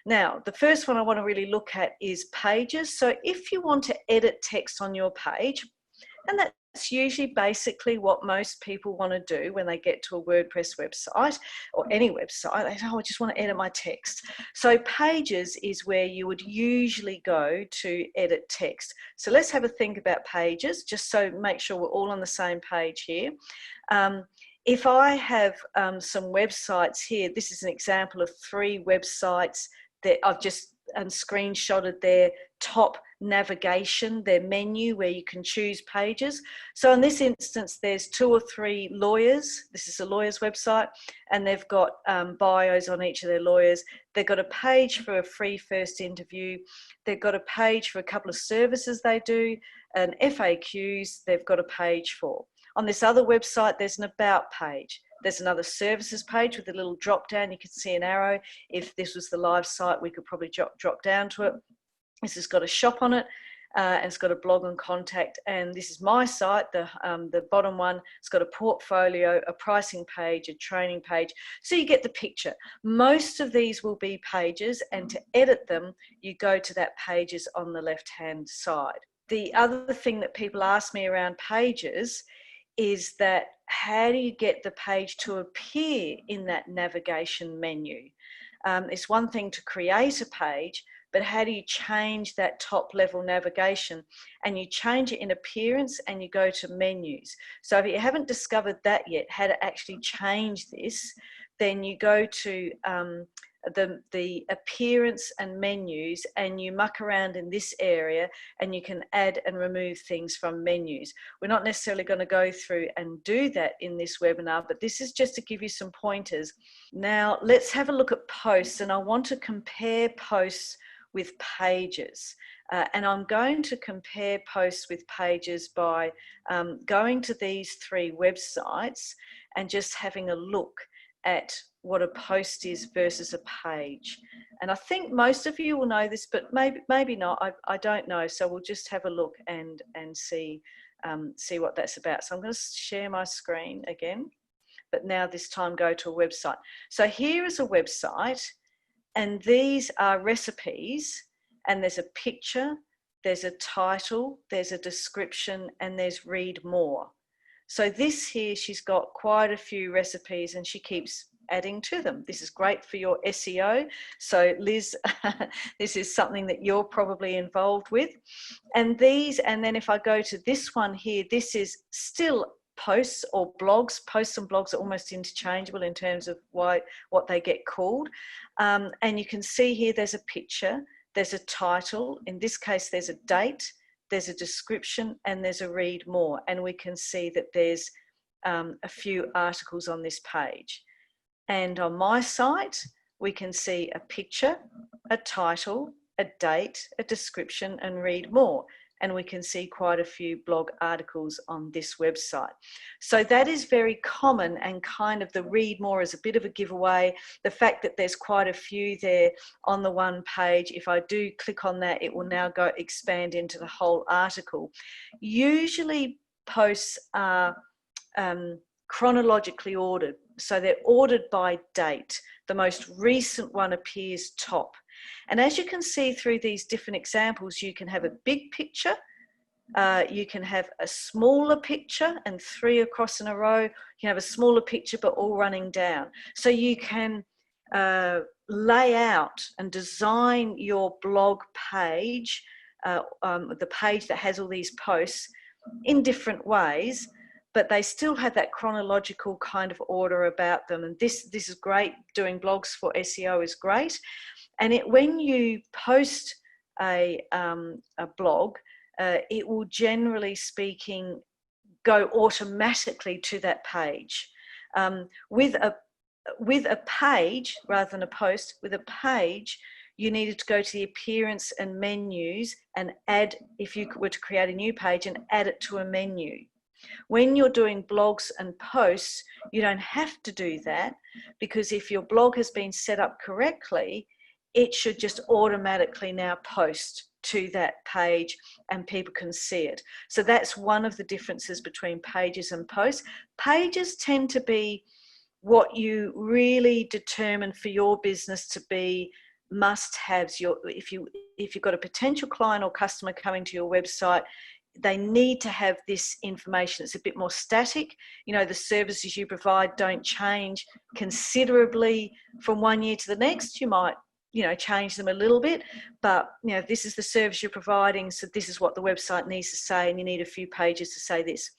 Now, the first one I want to really look at is pages. So if you want to edit text on your page, and that's usually basically what most people want to do when they get to a WordPress website or any website. They say, oh, I just want to edit my text. So pages is where you would usually go to edit text. So let's have a think about pages, just so make sure we're all on the same page here. If I have some websites here, this is an example of 3 websites that I've just screenshotted their top navigation, their menu where you can choose pages. So in this instance, there's 2 or 3 lawyers. This is a lawyer's website, and they've got bios on each of their lawyers. They've got a page for a free first interview. They've got a page for a couple of services they do, and FAQs they've got a page for. On this other website, there's an about page. There's another services page with a little drop down. You can see an arrow. If this was the live site, we could probably drop down to it. This has got a shop on it, and it's got a blog and contact. And this is my site, the bottom one. It's got a portfolio, a pricing page, a training page. So you get the picture. Most of these will be pages, and to edit them, you go to that pages on the left-hand side. The other thing that people ask me around pages is that how do you get the page to appear in that navigation menu? It's one thing to create a page, but how do you change that top level navigation? And you change it in appearance and you go to menus. So if you haven't discovered that yet, how to actually change this, then you go to the appearance and menus, and you muck around in this area and you can add and remove things from menus. We're not necessarily going to go through and do that in this webinar, but this is just to give you some pointers. Now let's have a look at posts, and I want to compare posts with pages. And I'm going to compare posts with pages by going to these 3 websites and just having a look at what a post is versus a page. And I think most of you will know this, but maybe not. I don't know. So we'll just have a look and see what that's about. So I'm going to share my screen again, but now this time go to a website. So here is a website, and these are recipes, and there's a picture, there's a title, there's a description, and there's read more. So this here, she's got quite a few recipes and she keeps adding to them. This is great for your SEO. So Liz, this is something that you're probably involved with. And then if I go to this one here, this is still posts or blogs. Posts and blogs are almost interchangeable in terms of what they get called. And you can see here there's a picture, there's a title. In this case, there's a date, there's a description, and there's a read more. And we can see that there's a few articles on this page. And on my site, we can see a picture, a title, a date, a description, and read more. And we can see quite a few blog articles on this website. So that is very common, and kind of the read more is a bit of a giveaway. The fact that there's quite a few there on the one page, if I do click on that, it will now go expand into the whole article. Usually posts are chronologically ordered. So they're ordered by date. The most recent one appears top. And as you can see through these different examples, you can have a big picture, you can have a smaller picture and 3 across in a row, you can have a smaller picture but all running down. So you can lay out and design your blog page, the page that has all these posts, in different ways, but they still have that chronological kind of order about them. And this is great. Doing blogs for SEO is great. And when you post a blog, it will, generally speaking, go automatically to that page. With a page, rather than a post, with a page, you needed to go to the appearance and menus and add, if you were to create a new page, and add it to a menu. When you're doing blogs and posts, you don't have to do that, because if your blog has been set up correctly, it should just automatically now post to that page and people can see it. So that's one of the differences between pages and posts. Pages tend to be what you really determine for your business to be must-haves. If you've got a potential client or customer coming to your website, they need to have this information. It's a bit more static. You know, the services you provide don't change considerably from one year to the next. You might, you know, change them a little bit, but, you know, this is the service you're providing, so this is what the website needs to say, and you need a few pages to say this.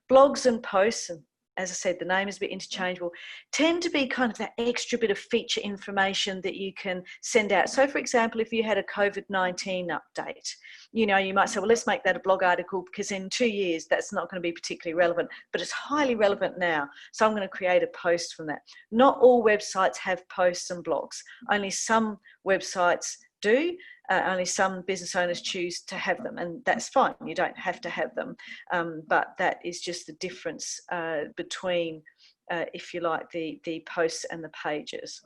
Blogs and posts, and as I said, the name is a bit interchangeable, tend to be kind of that extra bit of feature information that you can send out. So, for example, if you had a COVID-19 update, you know, you might say, well, let's make that a blog article because in 2 years that's not going to be particularly relevant, but it's highly relevant now. So I'm going to create a post from that. Not all websites have posts and blogs. Only some websites do. Only some business owners choose to have them, and that's fine. You don't have to have them, but that is just the difference between, if you like, the posts and the pages.